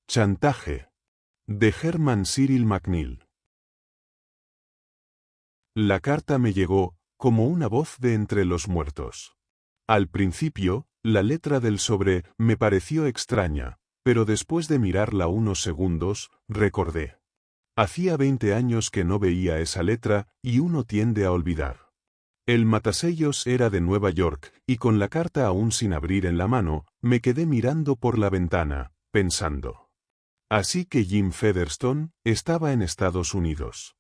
Chantaje. De Herman Cyril McNeill. La carta me llegó, como una voz de entre los muertos. Al principio, la letra del sobre me pareció extraña, pero después de mirarla unos segundos, recordé. Hacía 20 años que no veía esa letra, y uno tiende a olvidar. El matasellos era de Nueva York, y con la carta aún sin abrir en la mano, me quedé mirando por la ventana, pensando. Así que Jim Featherstone estaba en Estados Unidos.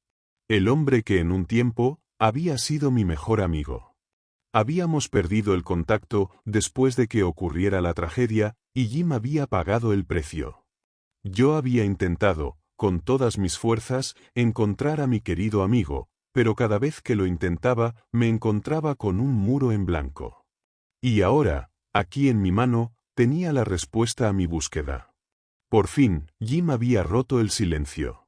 El hombre que en un tiempo había sido mi mejor amigo. Habíamos perdido el contacto después de que ocurriera la tragedia, y Jim había pagado el precio. Yo había intentado, con todas mis fuerzas, encontrar a mi querido amigo, pero cada vez que lo intentaba, me encontraba con un muro en blanco. Y ahora, aquí en mi mano, tenía la respuesta a mi búsqueda. Por fin, Jim había roto el silencio.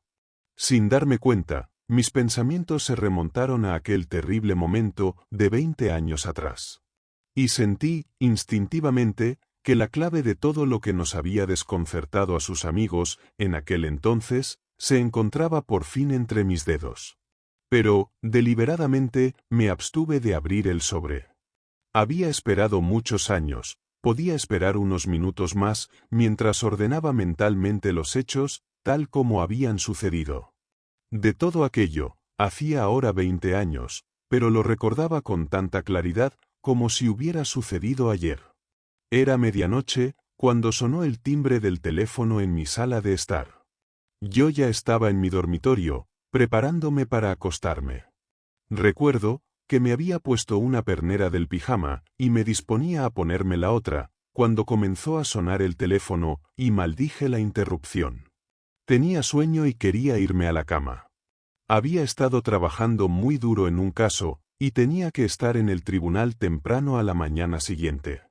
Sin darme cuenta, mis pensamientos se remontaron a aquel terrible momento de 20 años atrás. Y sentí, instintivamente, que la clave de todo lo que nos había desconcertado a sus amigos, en aquel entonces, se encontraba por fin entre mis dedos. Pero, deliberadamente, me abstuve de abrir el sobre. Había esperado muchos años, podía esperar unos minutos más, mientras ordenaba mentalmente los hechos, tal como habían sucedido. De todo aquello, hacía ahora 20 años, pero lo recordaba con tanta claridad como si hubiera sucedido ayer. Era medianoche, cuando sonó el timbre del teléfono en mi sala de estar. Yo ya estaba en mi dormitorio, preparándome para acostarme. Recuerdo que me había puesto una pernera del pijama y me disponía a ponerme la otra, cuando comenzó a sonar el teléfono y maldije la interrupción. Tenía sueño y quería irme a la cama. Había estado trabajando muy duro en un caso, y tenía que estar en el tribunal temprano a la mañana siguiente.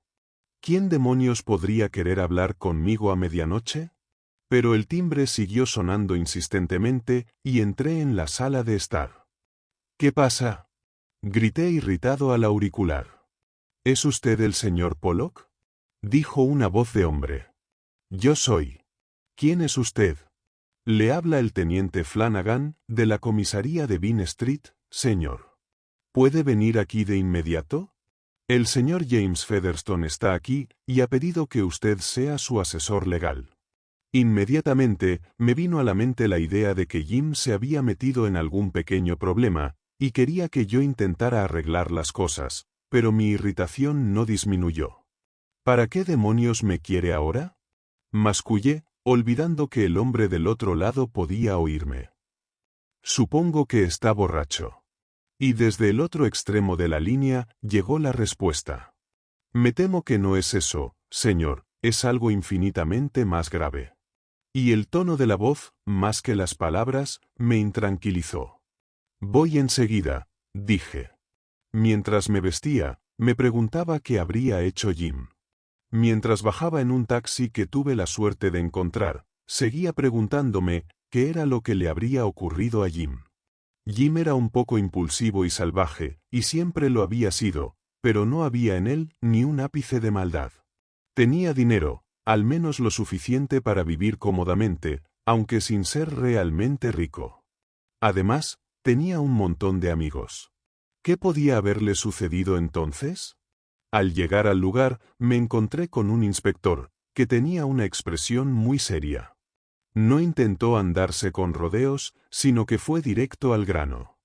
¿Quién demonios podría querer hablar conmigo a medianoche? Pero el timbre siguió sonando insistentemente, y entré en la sala de estar. ¿Qué pasa? Grité irritado al auricular. ¿Es usted el señor Pollock? Dijo una voz de hombre. Yo soy. ¿Quién es usted? Le habla el teniente Flanagan, de la comisaría de Bean Street, señor. ¿Puede venir aquí de inmediato? El señor James Featherstone está aquí, y ha pedido que usted sea su asesor legal. Inmediatamente, me vino a la mente la idea de que Jim se había metido en algún pequeño problema, y quería que yo intentara arreglar las cosas, pero mi irritación no disminuyó. ¿Para qué demonios me quiere ahora? Mascullé, olvidando que el hombre del otro lado podía oírme. Supongo que está borracho. Y desde el otro extremo de la línea llegó la respuesta. Me temo que no es eso, señor, es algo infinitamente más grave. Y el tono de la voz, más que las palabras, me intranquilizó. Voy enseguida, dije. Mientras me vestía, me preguntaba qué habría hecho Jim. Mientras bajaba en un taxi que tuve la suerte de encontrar, seguía preguntándome qué era lo que le habría ocurrido a Jim. Jim era un poco impulsivo y salvaje, y siempre lo había sido, pero no había en él ni un ápice de maldad. Tenía dinero, al menos lo suficiente para vivir cómodamente, aunque sin ser realmente rico. Además, tenía un montón de amigos. ¿Qué podía haberle sucedido entonces? Al llegar al lugar, me encontré con un inspector, que tenía una expresión muy seria. No intentó andarse con rodeos, sino que fue directo al grano.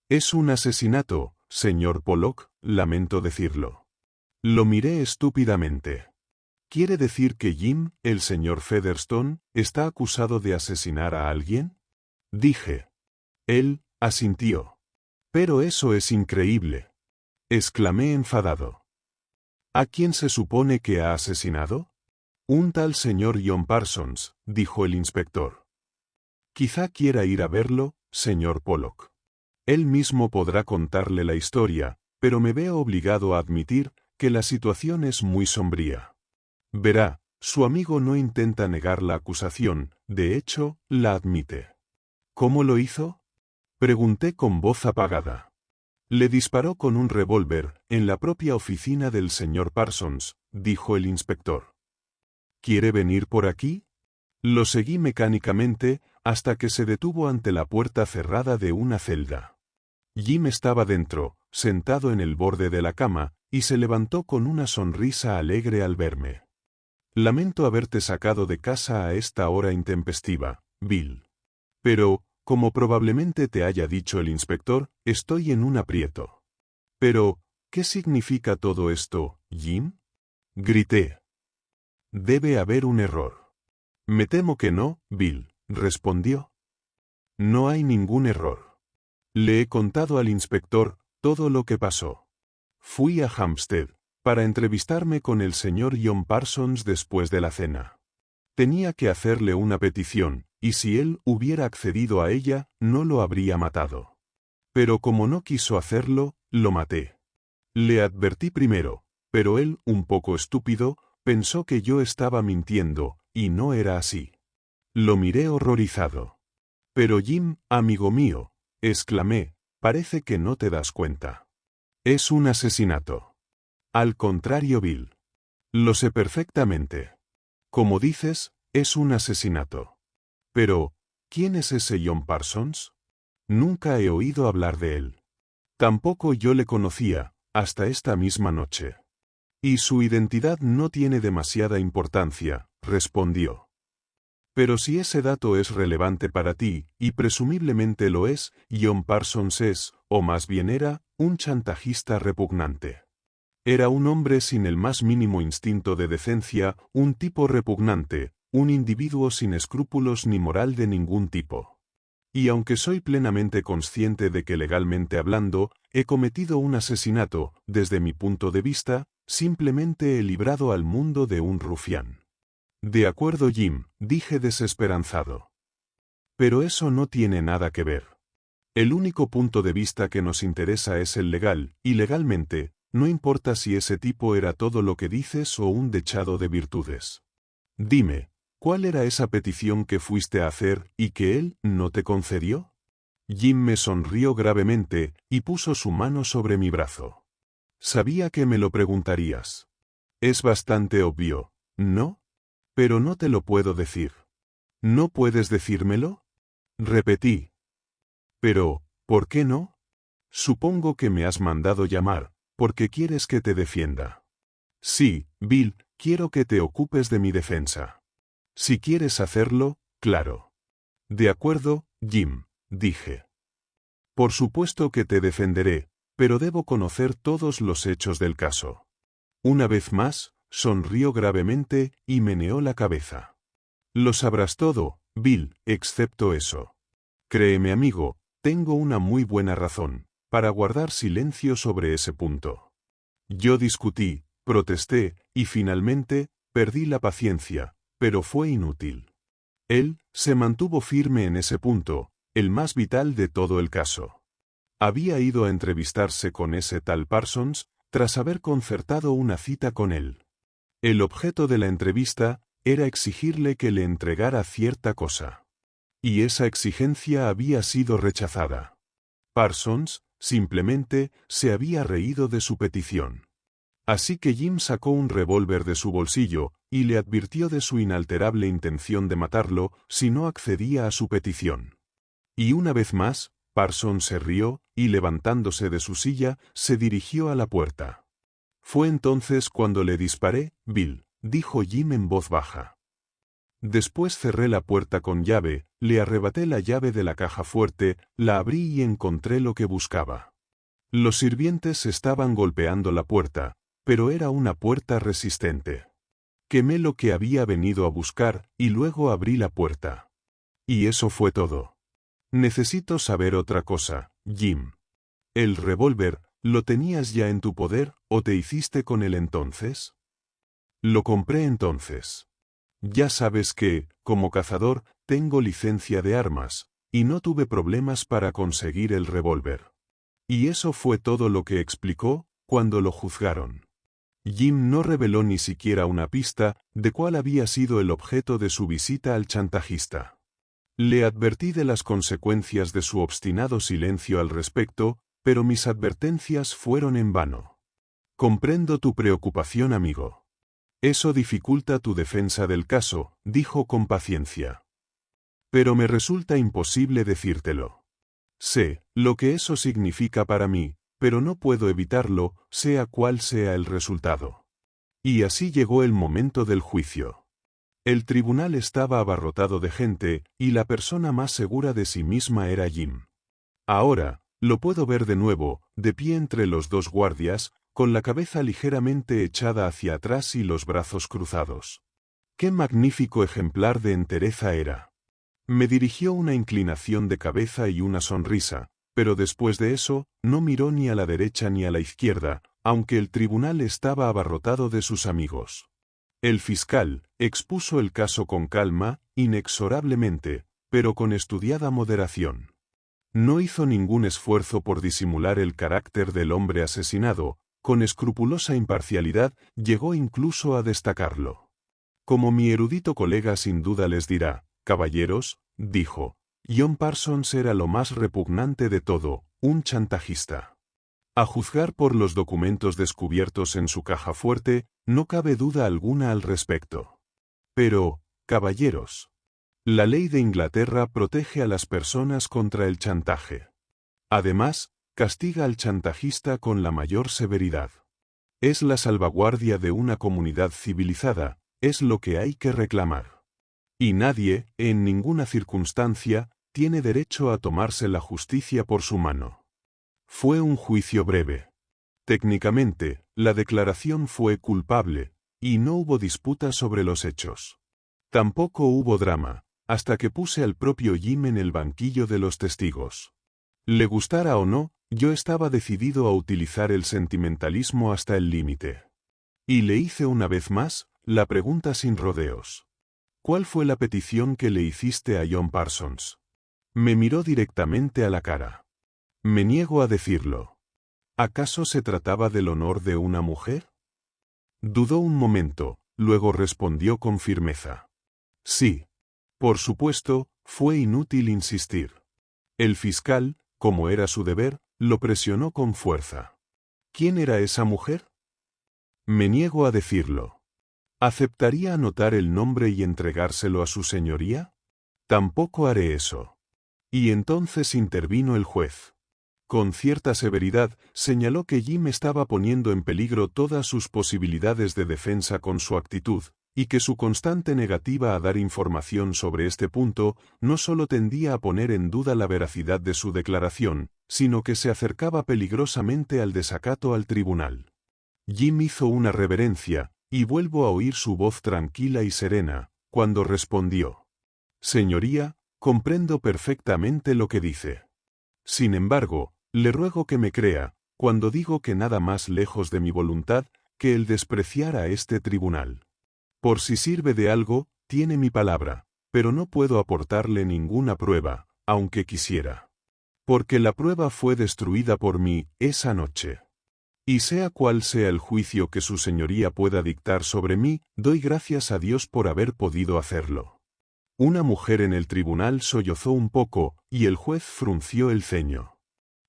Es un asesinato, señor Pollock, lamento decirlo. Lo miré estúpidamente. ¿Quiere decir que Jim, el señor Featherstone, está acusado de asesinar a alguien? Dije. Él asintió. Pero eso es increíble. Exclamé enfadado. ¿A quién se supone que ha asesinado? Un tal señor John Parsons, dijo el inspector. Quizá quiera ir a verlo, señor Pollock. Él mismo podrá contarle la historia, pero me veo obligado a admitir que la situación es muy sombría. Verá, su amigo no intenta negar la acusación, de hecho, la admite. ¿Cómo lo hizo? Pregunté con voz apagada. Le disparó con un revólver, en la propia oficina del señor Parsons, dijo el inspector. ¿Quiere venir por aquí? Lo seguí mecánicamente, hasta que se detuvo ante la puerta cerrada de una celda. Jim estaba dentro, sentado en el borde de la cama, y se levantó con una sonrisa alegre al verme. Lamento haberte sacado de casa a esta hora intempestiva, Bill. Pero, como probablemente te haya dicho el inspector, estoy en un aprieto. Pero, ¿qué significa todo esto, Jim? Grité. Debe haber un error. Me temo que no, Bill, respondió. No hay ningún error. Le he contado al inspector todo lo que pasó. Fui a Hampstead para entrevistarme con el señor John Parsons después de la cena. Tenía que hacerle una petición, y si él hubiera accedido a ella, no lo habría matado. Pero como no quiso hacerlo, lo maté. Le advertí primero, pero él, un poco estúpido, pensó que yo estaba mintiendo, y no era así. Lo miré horrorizado. Pero Jim, amigo mío, exclamé, parece que no te das cuenta. Es un asesinato. Al contrario, Bill. Lo sé perfectamente. Como dices, es un asesinato. Pero, ¿quién es ese John Parsons? Nunca he oído hablar de él. Tampoco yo le conocía, hasta esta misma noche. Y su identidad no tiene demasiada importancia, respondió. Pero si ese dato es relevante para ti, y presumiblemente lo es, John Parsons es, o más bien era, un chantajista repugnante. Era un hombre sin el más mínimo instinto de decencia, un tipo repugnante, un individuo sin escrúpulos ni moral de ningún tipo. Y aunque soy plenamente consciente de que legalmente hablando, he cometido un asesinato, desde mi punto de vista, simplemente he librado al mundo de un rufián. De acuerdo, Jim, dije desesperanzado. Pero eso no tiene nada que ver. El único punto de vista que nos interesa es el legal, y legalmente, no importa si ese tipo era todo lo que dices o un dechado de virtudes. Dime, ¿cuál era esa petición que fuiste a hacer y que él no te concedió? Jim me sonrió gravemente y puso su mano sobre mi brazo. Sabía que me lo preguntarías. Es bastante obvio, ¿no? Pero no te lo puedo decir. ¿No puedes decírmelo? Repetí. Pero, ¿por qué no? Supongo que me has mandado llamar, porque quieres que te defienda. Sí, Bill, quiero que te ocupes de mi defensa. Si quieres hacerlo, claro. De acuerdo, Jim, dije. Por supuesto que te defenderé, pero debo conocer todos los hechos del caso. Una vez más, sonrió gravemente y meneó la cabeza. Lo sabrás todo, Bill, excepto eso. Créeme, amigo, tengo una muy buena razón para guardar silencio sobre ese punto. Yo discutí, protesté, y finalmente, perdí la paciencia, pero fue inútil. Él se mantuvo firme en ese punto, el más vital de todo el caso. Había ido a entrevistarse con ese tal Parsons, tras haber concertado una cita con él. El objeto de la entrevista era exigirle que le entregara cierta cosa. Y esa exigencia había sido rechazada. Parsons, simplemente, se había reído de su petición. Así que Jim sacó un revólver de su bolsillo, y le advirtió de su inalterable intención de matarlo si no accedía a su petición. Y una vez más, Parsons se rió, y levantándose de su silla, se dirigió a la puerta. Fue entonces cuando le disparé, Bill, dijo Jim en voz baja. Después cerré la puerta con llave, le arrebaté la llave de la caja fuerte, la abrí y encontré lo que buscaba. Los sirvientes estaban golpeando la puerta, pero era una puerta resistente. Quemé lo que había venido a buscar, y luego abrí la puerta. Y eso fue todo. Necesito saber otra cosa, Jim. ¿El revólver lo tenías ya en tu poder, o te hiciste con él entonces? Lo compré entonces. Ya sabes que, como cazador, tengo licencia de armas, y no tuve problemas para conseguir el revólver. Y eso fue todo lo que explicó, cuando lo juzgaron. Jim no reveló ni siquiera una pista de cuál había sido el objeto de su visita al chantajista. Le advertí de las consecuencias de su obstinado silencio al respecto, pero mis advertencias fueron en vano. Comprendo tu preocupación, amigo. Eso dificulta tu defensa del caso, dijo con paciencia. Pero me resulta imposible decírtelo. Sé lo que eso significa para mí, pero no puedo evitarlo, sea cual sea el resultado. Y así llegó el momento del juicio. El tribunal estaba abarrotado de gente, y la persona más segura de sí misma era Jim. Ahora, lo puedo ver de nuevo, de pie entre los dos guardias, con la cabeza ligeramente echada hacia atrás y los brazos cruzados. ¡Qué magnífico ejemplar de entereza era! Me dirigió una inclinación de cabeza y una sonrisa, pero después de eso, no miró ni a la derecha ni a la izquierda, aunque el tribunal estaba abarrotado de sus amigos. El fiscal expuso el caso con calma, inexorablemente, pero con estudiada moderación. No hizo ningún esfuerzo por disimular el carácter del hombre asesinado, con escrupulosa imparcialidad llegó incluso a destacarlo. Como mi erudito colega sin duda les dirá, caballeros, dijo, John Parsons era lo más repugnante de todo, un chantajista. A juzgar por los documentos descubiertos en su caja fuerte, no cabe duda alguna al respecto. Pero, caballeros, la ley de Inglaterra protege a las personas contra el chantaje. Además, castiga al chantajista con la mayor severidad. Es la salvaguardia de una comunidad civilizada, es lo que hay que reclamar. Y nadie, en ninguna circunstancia, tiene derecho a tomarse la justicia por su mano. Fue un juicio breve. Técnicamente, la declaración fue culpable, y no hubo disputa sobre los hechos. Tampoco hubo drama, hasta que puse al propio Jim en el banquillo de los testigos. Le gustara o no, yo estaba decidido a utilizar el sentimentalismo hasta el límite. Y le hice una vez más, la pregunta sin rodeos. ¿Cuál fue la petición que le hiciste a John Parsons? Me miró directamente a la cara. Me niego a decirlo. ¿Acaso se trataba del honor de una mujer? Dudó un momento, luego respondió con firmeza. Sí. Por supuesto, fue inútil insistir. El fiscal, como era su deber, lo presionó con fuerza. ¿Quién era esa mujer? Me niego a decirlo. ¿Aceptaría anotar el nombre y entregárselo a su señoría? Tampoco haré eso. Y entonces intervino el juez. Con cierta severidad, señaló que Jim estaba poniendo en peligro todas sus posibilidades de defensa con su actitud, y que su constante negativa a dar información sobre este punto no solo tendía a poner en duda la veracidad de su declaración, sino que se acercaba peligrosamente al desacato al tribunal. Jim hizo una reverencia, y vuelvo a oír su voz tranquila y serena, cuando respondió. Señoría, comprendo perfectamente lo que dice. Sin embargo, le ruego que me crea, cuando digo que nada más lejos de mi voluntad, que el despreciar a este tribunal. Por si sirve de algo, tiene mi palabra, pero no puedo aportarle ninguna prueba, aunque quisiera. Porque la prueba fue destruida por mí, esa noche. Y sea cual sea el juicio que su señoría pueda dictar sobre mí, doy gracias a Dios por haber podido hacerlo. Una mujer en el tribunal sollozó un poco, y el juez frunció el ceño.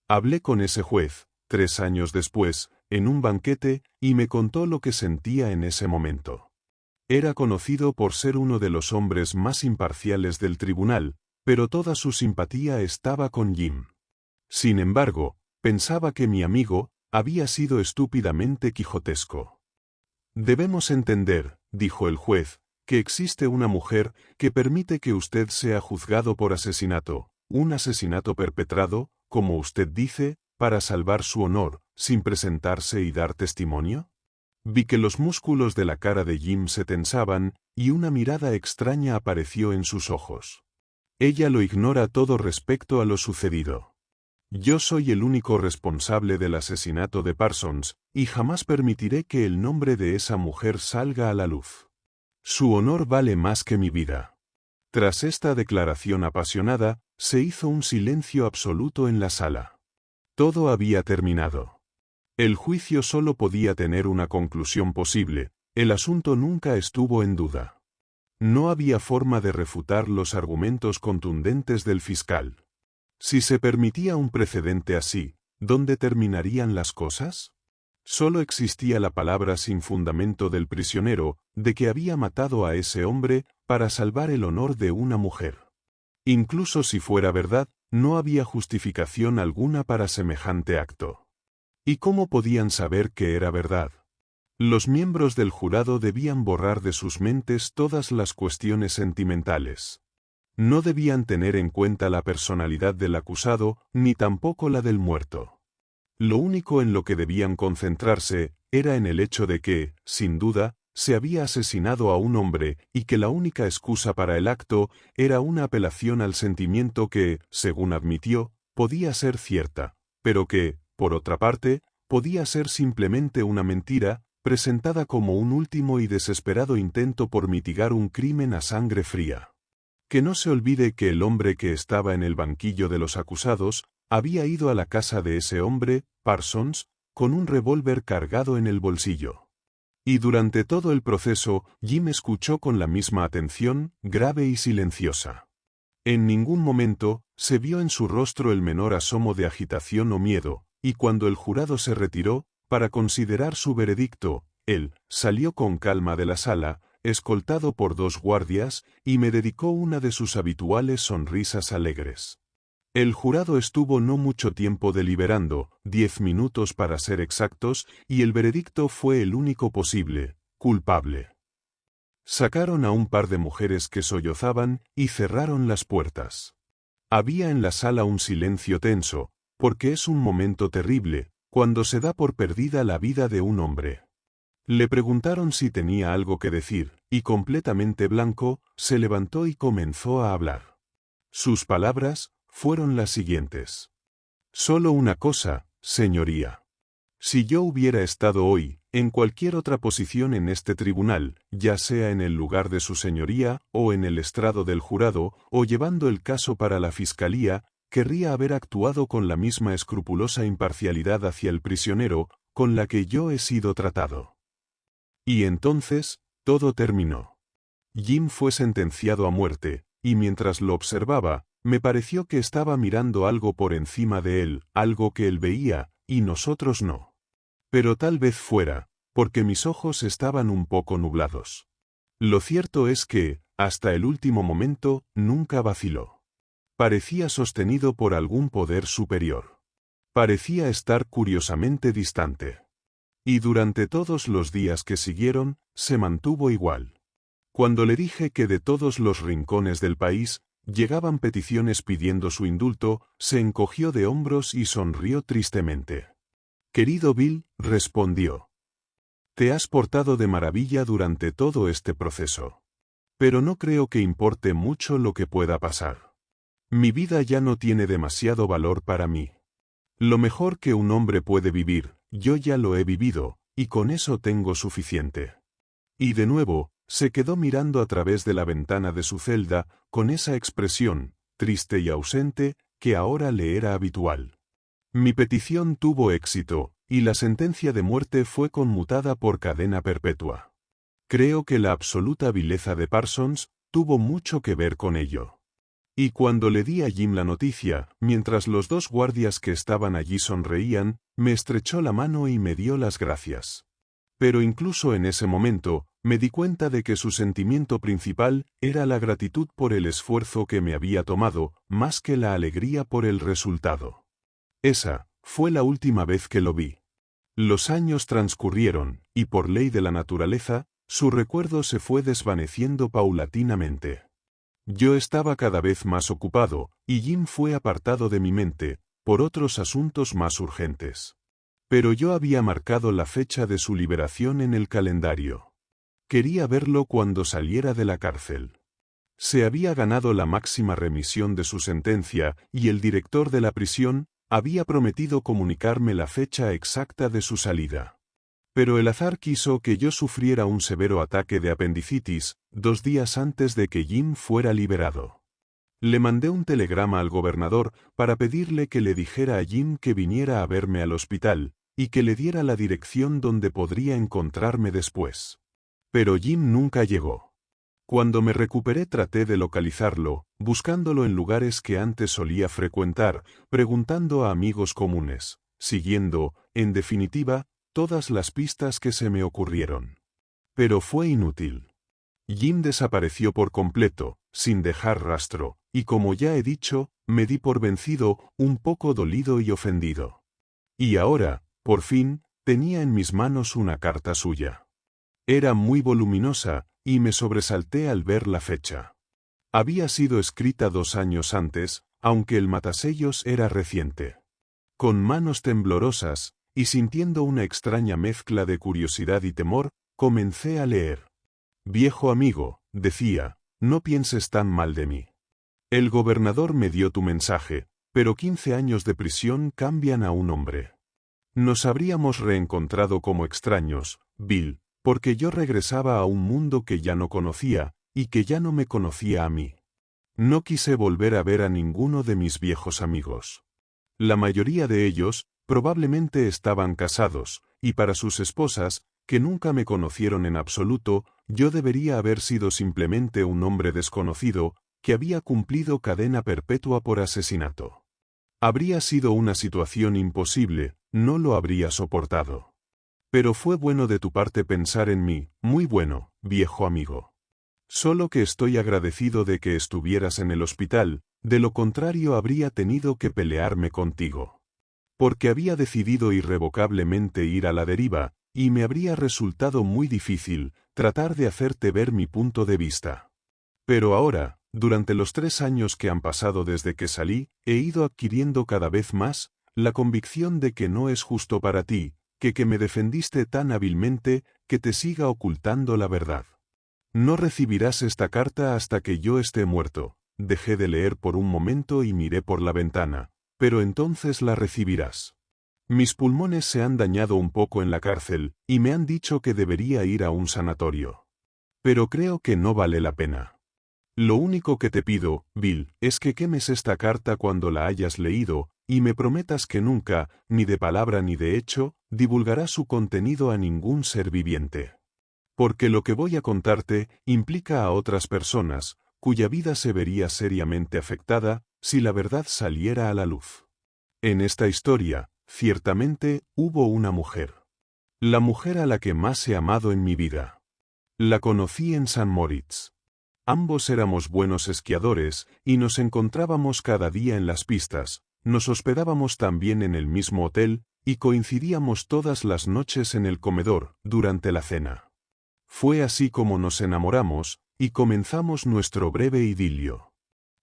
Hablé con ese juez, 3 años después, en un banquete, y me contó lo que sentía en ese momento. Era conocido por ser uno de los hombres más imparciales del tribunal, pero toda su simpatía estaba con Jim. Sin embargo, pensaba que mi amigo había sido estúpidamente quijotesco. Debemos entender, dijo el juez, que existe una mujer que permite que usted sea juzgado por asesinato, un asesinato perpetrado, como usted dice, para salvar su honor, sin presentarse y dar testimonio. Vi que los músculos de la cara de Jim se tensaban, y una mirada extraña apareció en sus ojos. Ella lo ignora todo respecto a lo sucedido. Yo soy el único responsable del asesinato de Parsons, y jamás permitiré que el nombre de esa mujer salga a la luz. Su honor vale más que mi vida. Tras esta declaración apasionada, se hizo un silencio absoluto en la sala. Todo había terminado. El juicio solo podía tener una conclusión posible, el asunto nunca estuvo en duda. No había forma de refutar los argumentos contundentes del fiscal. Si se permitía un precedente así, ¿dónde terminarían las cosas? Solo existía la palabra sin fundamento del prisionero, de que había matado a ese hombre para salvar el honor de una mujer. Incluso si fuera verdad, no había justificación alguna para semejante acto. ¿Y cómo podían saber que era verdad? Los miembros del jurado debían borrar de sus mentes todas las cuestiones sentimentales. No debían tener en cuenta la personalidad del acusado, ni tampoco la del muerto. Lo único en lo que debían concentrarse era en el hecho de que, sin duda, se había asesinado a un hombre y que la única excusa para el acto era una apelación al sentimiento que, según admitió, podía ser cierta, pero que, por otra parte, podía ser simplemente una mentira, presentada como un último y desesperado intento por mitigar un crimen a sangre fría. Que no se olvide que el hombre que estaba en el banquillo de los acusados había ido a la casa de ese hombre, Parsons, con un revólver cargado en el bolsillo. Y durante todo el proceso, Jim escuchó con la misma atención, grave y silenciosa. En ningún momento se vio en su rostro el menor asomo de agitación o miedo, y cuando el jurado se retiró, para considerar su veredicto, él salió con calma de la sala, escoltado por 2 guardias, y me dedicó una de sus habituales sonrisas alegres. El jurado estuvo no mucho tiempo deliberando, 10 minutos para ser exactos, y el veredicto fue el único posible: culpable. Sacaron a un par de mujeres que sollozaban y cerraron las puertas. Había en la sala un silencio tenso, porque es un momento terrible, cuando se da por perdida la vida de un hombre. Le preguntaron si tenía algo que decir, y completamente blanco, se levantó y comenzó a hablar. Sus palabras fueron las siguientes: «Solo una cosa, señoría. Si yo hubiera estado hoy, en cualquier otra posición en este tribunal, ya sea en el lugar de su señoría, o en el estrado del jurado, o llevando el caso para la fiscalía, querría haber actuado con la misma escrupulosa imparcialidad hacia el prisionero, con la que yo he sido tratado». Y entonces, todo terminó. Jim fue sentenciado a muerte, y mientras lo observaba, me pareció que estaba mirando algo por encima de él, algo que él veía, y nosotros no. Pero tal vez fuera, porque mis ojos estaban un poco nublados. Lo cierto es que, hasta el último momento, nunca vaciló. Parecía sostenido por algún poder superior. Parecía estar curiosamente distante. Y durante todos los días que siguieron, se mantuvo igual. Cuando le dije que de todos los rincones del país llegaban peticiones pidiendo su indulto, se encogió de hombros y sonrió tristemente. «Querido Bill», respondió, «te has portado de maravilla durante todo este proceso. Pero no creo que importe mucho lo que pueda pasar. Mi vida ya no tiene demasiado valor para mí. Lo mejor que un hombre puede vivir, yo ya lo he vivido, y con eso tengo suficiente». Y de nuevo, se quedó mirando a través de la ventana de su celda, con esa expresión, triste y ausente, que ahora le era habitual. Mi petición tuvo éxito, y la sentencia de muerte fue conmutada por cadena perpetua. Creo que la absoluta vileza de Parsons tuvo mucho que ver con ello. Y cuando le di a Jim la noticia, mientras los 2 guardias que estaban allí sonreían, me estrechó la mano y me dio las gracias. Pero incluso en ese momento, me di cuenta de que su sentimiento principal era la gratitud por el esfuerzo que me había tomado, más que la alegría por el resultado. Esa fue la última vez que lo vi. Los años transcurrieron, y por ley de la naturaleza, su recuerdo se fue desvaneciendo paulatinamente. Yo estaba cada vez más ocupado, y Jim fue apartado de mi mente, por otros asuntos más urgentes. Pero yo había marcado la fecha de su liberación en el calendario. Quería verlo cuando saliera de la cárcel. Se había ganado la máxima remisión de su sentencia, y el director de la prisión había prometido comunicarme la fecha exacta de su salida. Pero el azar quiso que yo sufriera un severo ataque de apendicitis, 2 días antes de que Jim fuera liberado. Le mandé un telegrama al gobernador para pedirle que le dijera a Jim que viniera a verme al hospital, y que le diera la dirección donde podría encontrarme después. Pero Jim nunca llegó. Cuando me recuperé traté de localizarlo, buscándolo en lugares que antes solía frecuentar, preguntando a amigos comunes, siguiendo, en definitiva, todas las pistas que se me ocurrieron. Pero fue inútil. Jim desapareció por completo, sin dejar rastro, y como ya he dicho, me di por vencido, un poco dolido y ofendido. Y ahora, por fin, tenía en mis manos una carta suya. Era muy voluminosa, y me sobresalté al ver la fecha. Había sido escrita 2 años antes, aunque el matasellos era reciente. Con manos temblorosas, y sintiendo una extraña mezcla de curiosidad y temor, comencé a leer. Viejo amigo, decía, no pienses tan mal de mí. El gobernador me dio tu mensaje, pero 15 años de prisión cambian a un hombre. Nos habríamos reencontrado como extraños, Bill, porque yo regresaba a un mundo que ya no conocía, y que ya no me conocía a mí. No quise volver a ver a ninguno de mis viejos amigos. La mayoría de ellos, probablemente estaban casados, y para sus esposas, que nunca me conocieron en absoluto, yo debería haber sido simplemente un hombre desconocido, que había cumplido cadena perpetua por asesinato. Habría sido una situación imposible, no lo habría soportado. Pero fue bueno de tu parte pensar en mí, muy bueno, viejo amigo. Solo que estoy agradecido de que estuvieras en el hospital, de lo contrario habría tenido que pelearme contigo. Porque había decidido irrevocablemente ir a la deriva, y me habría resultado muy difícil tratar de hacerte ver mi punto de vista. Pero ahora, durante los 3 años que han pasado desde que salí, he ido adquiriendo cada vez más la convicción de que no es justo para ti, que me defendiste tan hábilmente, que te siga ocultando la verdad. No recibirás esta carta hasta que yo esté muerto. Dejé de leer por un momento y miré por la ventana, pero entonces la recibirás. Mis pulmones se han dañado un poco en la cárcel, y me han dicho que debería ir a un sanatorio. Pero creo que no vale la pena. Lo único que te pido, Bill, es que quemes esta carta cuando la hayas leído, y me prometas que nunca, ni de palabra ni de hecho, divulgarás su contenido a ningún ser viviente. Porque lo que voy a contarte implica a otras personas, cuya vida se vería seriamente afectada si la verdad saliera a la luz. En esta historia, ciertamente, hubo una mujer. La mujer a la que más he amado en mi vida. La conocí en St. Moritz. Ambos éramos buenos esquiadores, y nos encontrábamos cada día en las pistas, nos hospedábamos también en el mismo hotel, y coincidíamos todas las noches en el comedor, durante la cena. Fue así como nos enamoramos, y comenzamos nuestro breve idilio.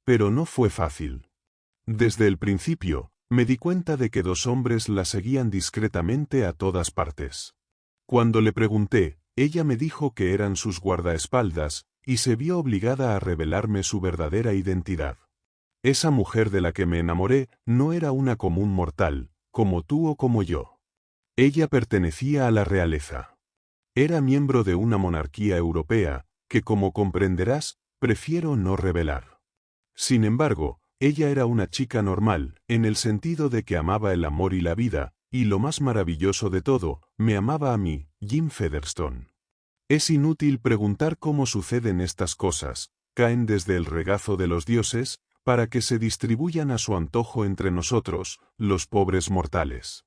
Pero no fue fácil. Desde el principio, me di cuenta de que 2 hombres la seguían discretamente a todas partes. Cuando le pregunté, ella me dijo que eran sus guardaespaldas, y se vio obligada a revelarme su verdadera identidad. Esa mujer de la que me enamoré no era una común mortal, como tú o como yo. Ella pertenecía a la realeza. Era miembro de una monarquía europea, que como comprenderás, prefiero no revelar. Sin embargo, ella era una chica normal, en el sentido de que amaba el amor y la vida, y lo más maravilloso de todo, me amaba a mí, Jim Featherstone. Es inútil preguntar cómo suceden estas cosas, caen desde el regazo de los dioses, para que se distribuyan a su antojo entre nosotros, los pobres mortales.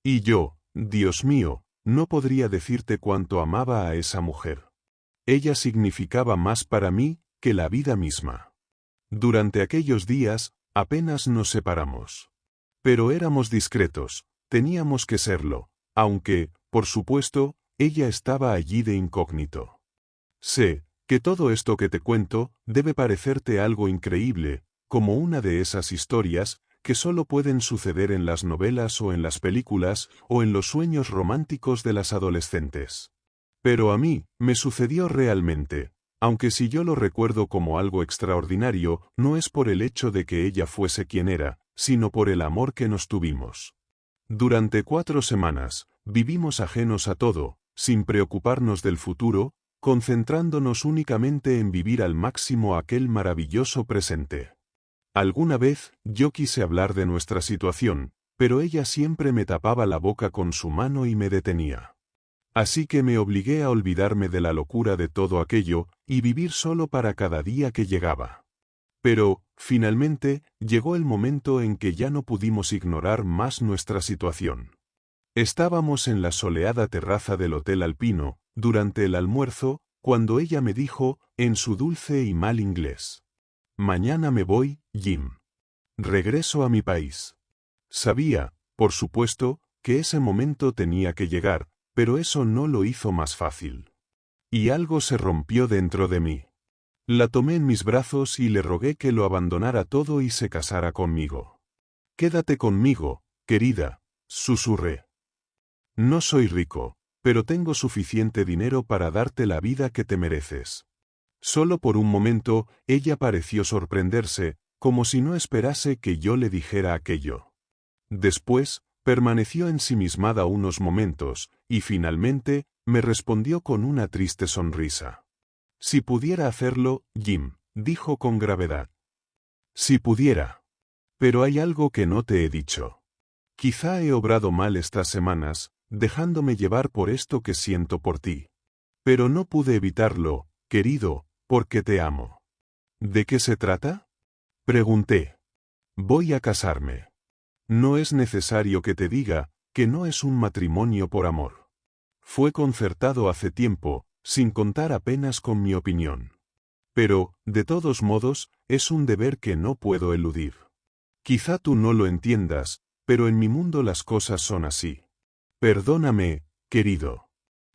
Y yo, Dios mío, no podría decirte cuánto amaba a esa mujer. Ella significaba más para mí que la vida misma. Durante aquellos días, apenas nos separamos. Pero éramos discretos, teníamos que serlo, aunque, por supuesto, ella estaba allí de incógnito. Sé que todo esto que te cuento debe parecerte algo increíble, como una de esas historias que solo pueden suceder en las novelas o en las películas o en los sueños románticos de las adolescentes. Pero a mí, me sucedió realmente, aunque si yo lo recuerdo como algo extraordinario, no es por el hecho de que ella fuese quien era, sino por el amor que nos tuvimos. Durante 4 semanas, vivimos ajenos a todo, sin preocuparnos del futuro, concentrándonos únicamente en vivir al máximo aquel maravilloso presente. Alguna vez, yo quise hablar de nuestra situación, pero ella siempre me tapaba la boca con su mano y me detenía. Así que me obligué a olvidarme de la locura de todo aquello, y vivir solo para cada día que llegaba. Pero, finalmente, llegó el momento en que ya no pudimos ignorar más nuestra situación. Estábamos en la soleada terraza del Hotel Alpino, durante el almuerzo, cuando ella me dijo, en su dulce y mal inglés: «Mañana me voy, Jim. Regreso a mi país». Sabía, por supuesto, que ese momento tenía que llegar, pero eso no lo hizo más fácil. Y algo se rompió dentro de mí. La tomé en mis brazos y le rogué que lo abandonara todo y se casara conmigo. «Quédate conmigo, querida», susurré. «No soy rico, pero tengo suficiente dinero para darte la vida que te mereces». Solo por un momento, ella pareció sorprenderse, como si no esperase que yo le dijera aquello. Después, permaneció ensimismada unos momentos, y finalmente, me respondió con una triste sonrisa. «Si pudiera hacerlo, Jim», dijo con gravedad. «Si pudiera. Pero hay algo que no te he dicho. Quizá he obrado mal estas semanas, dejándome llevar por esto que siento por ti. Pero no pude evitarlo, querido, porque te amo». «¿De qué se trata?», pregunté. «Voy a casarme. No es necesario que te diga que no es un matrimonio por amor. Fue concertado hace tiempo, sin contar apenas con mi opinión. Pero, de todos modos, es un deber que no puedo eludir. Quizá tú no lo entiendas, pero en mi mundo las cosas son así. Perdóname, querido.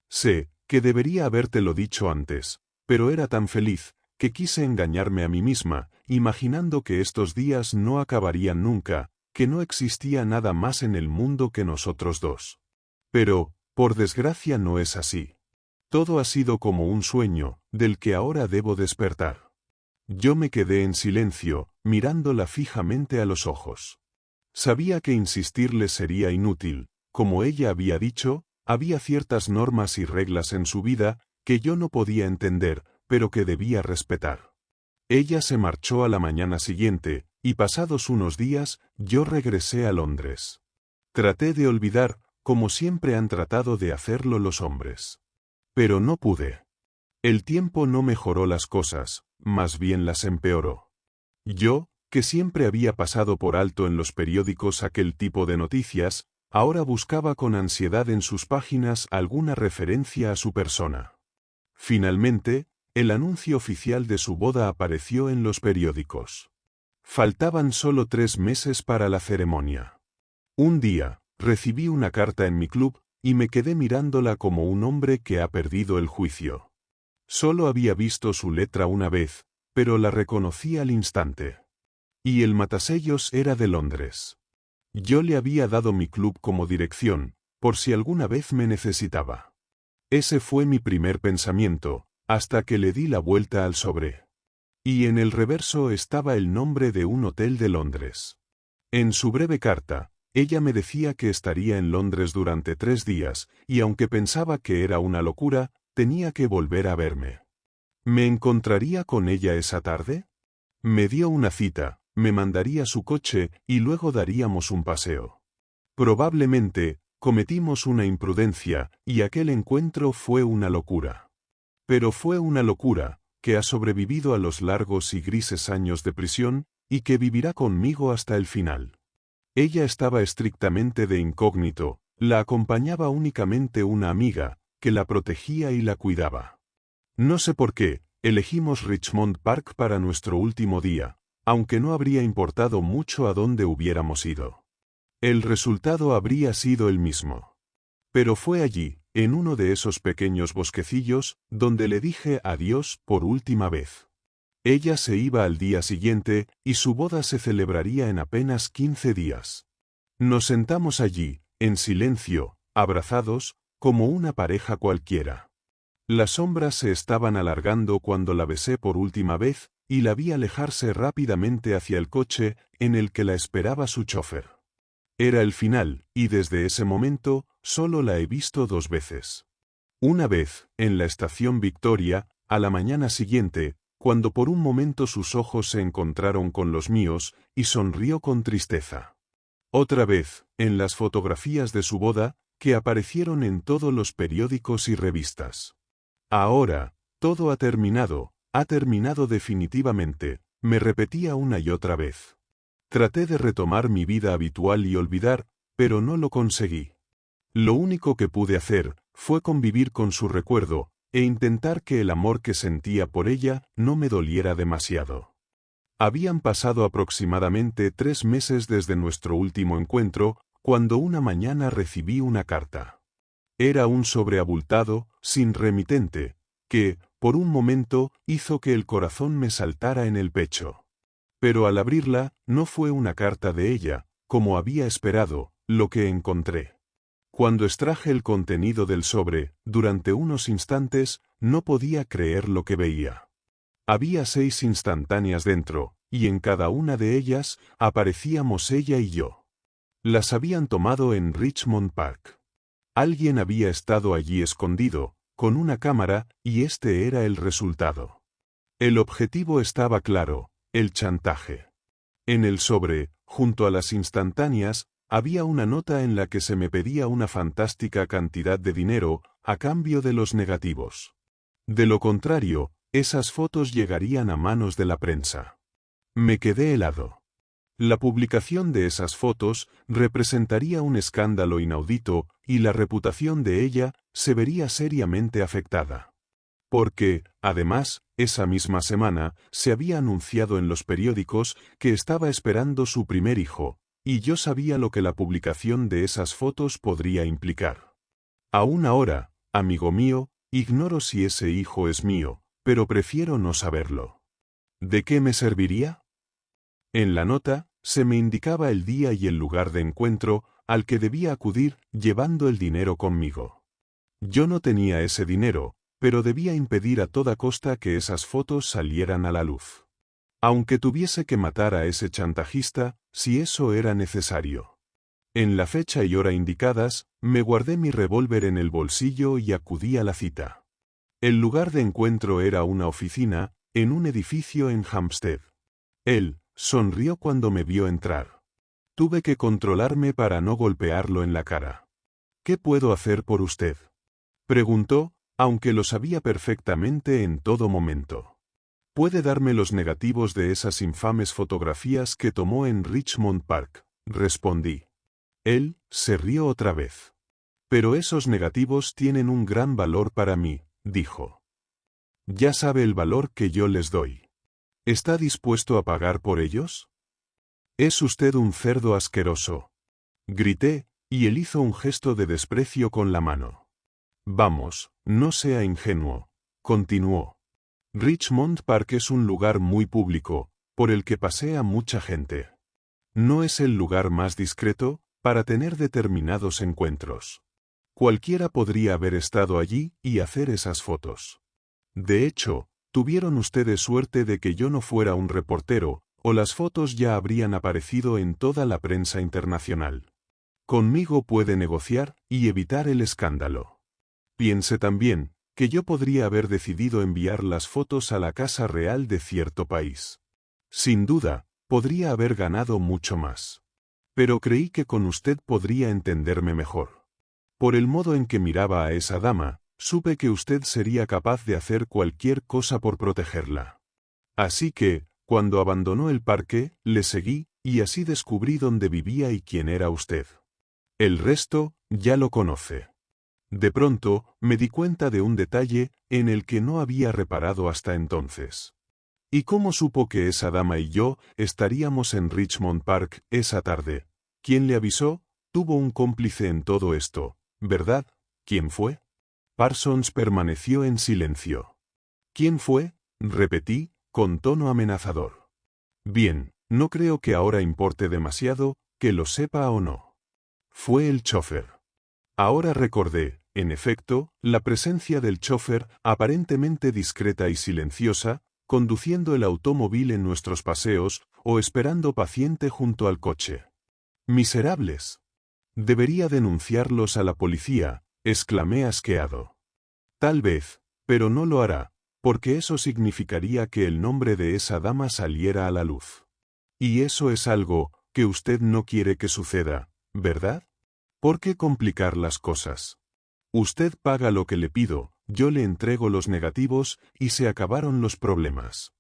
Sé que debería habértelo dicho antes, pero era tan feliz que quise engañarme a mí misma, imaginando que estos días no acabarían nunca, que no existía nada más en el mundo que nosotros dos. Pero, por desgracia, no es así. Todo ha sido como un sueño, del que ahora debo despertar». Yo me quedé en silencio, mirándola fijamente a los ojos. Sabía que insistirle sería inútil. Como ella había dicho, había ciertas normas y reglas en su vida que yo no podía entender, pero que debía respetar. Ella se marchó a la mañana siguiente, y pasados unos días, yo regresé a Londres. Traté de olvidar, como siempre han tratado de hacerlo los hombres. Pero no pude. El tiempo no mejoró las cosas, más bien las empeoró. Yo, que siempre había pasado por alto en los periódicos aquel tipo de noticias, ahora buscaba con ansiedad en sus páginas alguna referencia a su persona. Finalmente, el anuncio oficial de su boda apareció en los periódicos. Faltaban solo 3 meses para la ceremonia. Un día, recibí una carta en mi club, y me quedé mirándola como un hombre que ha perdido el juicio. Solo había visto su letra una vez, pero la reconocí al instante. Y el matasellos era de Londres. Yo le había dado mi club como dirección, por si alguna vez me necesitaba. Ese fue mi primer pensamiento, hasta que le di la vuelta al sobre. Y en el reverso estaba el nombre de un hotel de Londres. En su breve carta, ella me decía que estaría en Londres durante 3 días, y aunque pensaba que era una locura, tenía que volver a verme. ¿Me encontraría con ella esa tarde? Me dio una cita, me mandaría su coche y luego daríamos un paseo. Probablemente, cometimos una imprudencia, y aquel encuentro fue una locura. Pero fue una locura, que ha sobrevivido a los largos y grises años de prisión, y que vivirá conmigo hasta el final. Ella estaba estrictamente de incógnito, la acompañaba únicamente una amiga, que la protegía y la cuidaba. No sé por qué, elegimos Richmond Park para nuestro último día, aunque no habría importado mucho a dónde hubiéramos ido. El resultado habría sido el mismo. Pero fue allí, en uno de esos pequeños bosquecillos, donde le dije adiós por última vez. Ella se iba al día siguiente, y su boda se celebraría en apenas 15 días. Nos sentamos allí, en silencio, abrazados, como una pareja cualquiera. Las sombras se estaban alargando cuando la besé por última vez, y la vi alejarse rápidamente hacia el coche, en el que la esperaba su chofer. Era el final, y desde ese momento, solo la he visto 2 veces. Una vez, en la estación Victoria, a la mañana siguiente, cuando por un momento sus ojos se encontraron con los míos, y sonrió con tristeza. Otra vez, en las fotografías de su boda, que aparecieron en todos los periódicos y revistas. Ahora, todo ha terminado definitivamente, me repetía una y otra vez. Traté de retomar mi vida habitual y olvidar, pero no lo conseguí. Lo único que pude hacer fue convivir con su recuerdo e intentar que el amor que sentía por ella no me doliera demasiado. Habían pasado aproximadamente 3 meses desde nuestro último encuentro, cuando una mañana recibí una carta. Era un sobre abultado, sin remitente, que, por un momento, hizo que el corazón me saltara en el pecho. Pero al abrirla, no fue una carta de ella, como había esperado, lo que encontré. Cuando extraje el contenido del sobre, durante unos instantes, no podía creer lo que veía. Había 6 instantáneas dentro, y en cada una de ellas aparecíamos ella y yo. Las habían tomado en Richmond Park. Alguien había estado allí escondido, con una cámara, y este era el resultado. El objetivo estaba claro: el chantaje. En el sobre, junto a las instantáneas, había una nota en la que se me pedía una fantástica cantidad de dinero a cambio de los negativos. De lo contrario, esas fotos llegarían a manos de la prensa. Me quedé helado. La publicación de esas fotos representaría un escándalo inaudito y la reputación de ella se vería seriamente afectada. Porque, además, esa misma semana se había anunciado en los periódicos que estaba esperando su primer hijo, y yo sabía lo que la publicación de esas fotos podría implicar. Aún ahora, amigo mío, ignoro si ese hijo es mío, pero prefiero no saberlo. ¿De qué me serviría? En la nota, se me indicaba el día y el lugar de encuentro al que debía acudir llevando el dinero conmigo. Yo no tenía ese dinero, pero debía impedir a toda costa que esas fotos salieran a la luz. Aunque tuviese que matar a ese chantajista, si eso era necesario. En la fecha y hora indicadas, me guardé mi revólver en el bolsillo y acudí a la cita. El lugar de encuentro era una oficina, en un edificio en Hampstead. Él sonrió cuando me vio entrar. Tuve que controlarme para no golpearlo en la cara. ¿Qué puedo hacer por usted?, preguntó, aunque lo sabía perfectamente en todo momento. ¿Puede darme los negativos de esas infames fotografías que tomó en Richmond Park?, respondí. Él se rió otra vez. Pero esos negativos tienen un gran valor para mí, dijo. Ya sabe el valor que yo les doy. ¿Está dispuesto a pagar por ellos? Es usted un cerdo asqueroso. Grité, y él hizo un gesto de desprecio con la mano. Vamos, no sea ingenuo, continuó. Richmond Park es un lugar muy público, por el que pasea mucha gente. No es el lugar más discreto para tener determinados encuentros. Cualquiera podría haber estado allí y hacer esas fotos. De hecho, tuvieron ustedes suerte de que yo no fuera un reportero, o las fotos ya habrían aparecido en toda la prensa internacional. Conmigo puede negociar y evitar el escándalo. Piense también que yo podría haber decidido enviar las fotos a la Casa Real de cierto país. Sin duda, podría haber ganado mucho más. Pero creí que con usted podría entenderme mejor. Por el modo en que miraba a esa dama, supe que usted sería capaz de hacer cualquier cosa por protegerla. Así que, cuando abandonó el parque, le seguí, y así descubrí dónde vivía y quién era usted. El resto, ya lo conoce. De pronto, me di cuenta de un detalle en el que no había reparado hasta entonces. ¿Y cómo supo que esa dama y yo estaríamos en Richmond Park esa tarde? ¿Quién le avisó? Tuvo un cómplice en todo esto, ¿verdad? ¿Quién fue? Parsons permaneció en silencio. ¿Quién fue?, repetí, con tono amenazador. Bien, no creo que ahora importe demasiado que lo sepa o no. Fue el chófer. Ahora recordé, en efecto, la presencia del chófer, aparentemente discreta y silenciosa, conduciendo el automóvil en nuestros paseos o esperando paciente junto al coche. ¡Miserables! Debería denunciarlos a la policía, exclamé asqueado. Tal vez, pero no lo hará, porque eso significaría que el nombre de esa dama saliera a la luz. Y eso es algo que usted no quiere que suceda, ¿verdad? ¿Por qué complicar las cosas? Usted paga lo que le pido, yo le entrego los negativos y se acabaron los problemas.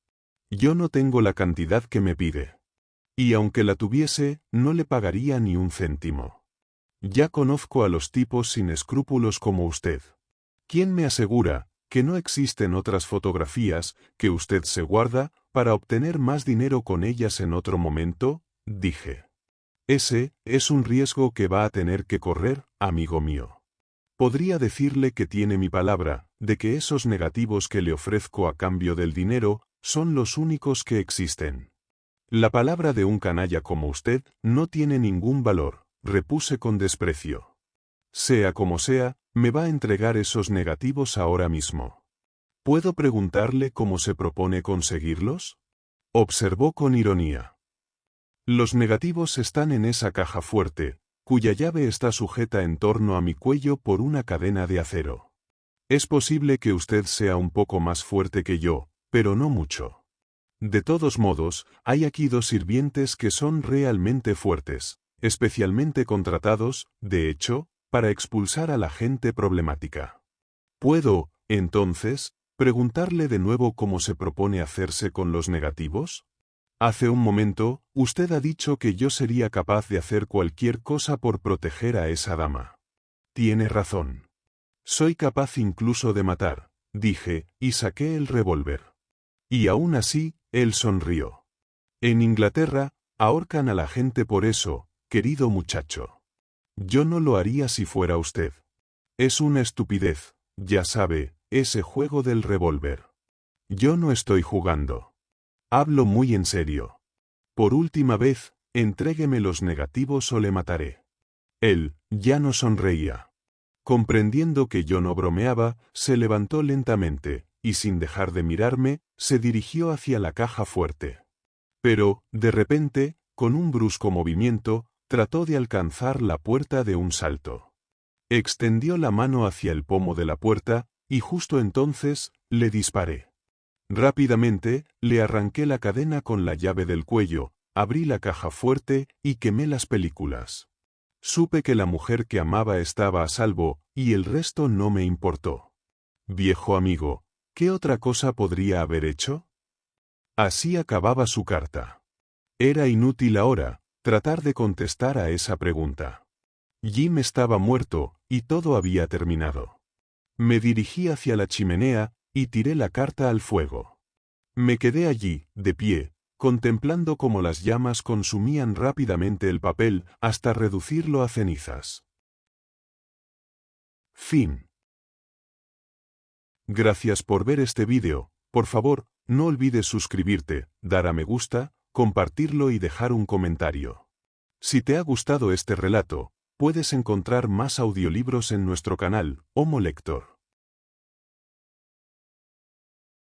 Yo no tengo la cantidad que me pide. Y aunque la tuviese, no le pagaría ni un céntimo. Ya conozco a los tipos sin escrúpulos como usted. ¿Quién me asegura que no existen otras fotografías que usted se guarda para obtener más dinero con ellas en otro momento? Dije. Ese es un riesgo que va a tener que correr, amigo mío. Podría decirle que tiene mi palabra, de que esos negativos que le ofrezco a cambio del dinero son los únicos que existen. La palabra de un canalla como usted no tiene ningún valor, repuse con desprecio. Sea como sea, me va a entregar esos negativos ahora mismo. ¿Puedo preguntarle cómo se propone conseguirlos? Observó con ironía. Los negativos están en esa caja fuerte, cuya llave está sujeta en torno a mi cuello por una cadena de acero. Es posible que usted sea un poco más fuerte que yo, pero no mucho. De todos modos, hay aquí dos sirvientes que son realmente fuertes, especialmente contratados, de hecho, para expulsar a la gente problemática. ¿Puedo, entonces, preguntarle de nuevo cómo se propone hacerse con los negativos? Hace un momento, usted ha dicho que yo sería capaz de hacer cualquier cosa por proteger a esa dama. Tiene razón. Soy capaz incluso de matar, dije, y saqué el revólver. Y aún así, él sonrió. En Inglaterra, ahorcan a la gente por eso, querido muchacho. Yo no lo haría si fuera usted. Es una estupidez, ya sabe, ese juego del revólver. Yo no estoy jugando. Hablo muy en serio. Por última vez, entrégueme los negativos o le mataré. Él ya no sonreía. Comprendiendo que yo no bromeaba, se levantó lentamente, y sin dejar de mirarme, se dirigió hacia la caja fuerte. Pero, de repente, con un brusco movimiento, trató de alcanzar la puerta de un salto. Extendió la mano hacia el pomo de la puerta, y justo entonces, le disparé. Rápidamente, le arranqué la cadena con la llave del cuello, abrí la caja fuerte y quemé las películas. Supe que la mujer que amaba estaba a salvo, y el resto no me importó. Viejo amigo, ¿qué otra cosa podría haber hecho? Así acababa su carta. Era inútil ahora tratar de contestar a esa pregunta. Jim estaba muerto, y todo había terminado. Me dirigí hacia la chimenea, y tiré la carta al fuego. Me quedé allí, de pie, contemplando cómo las llamas consumían rápidamente el papel hasta reducirlo a cenizas. Fin. Gracias por ver este vídeo. Por favor, no olvides suscribirte, dar a me gusta, compartirlo y dejar un comentario. Si te ha gustado este relato, puedes encontrar más audiolibros en nuestro canal, Homo Lector.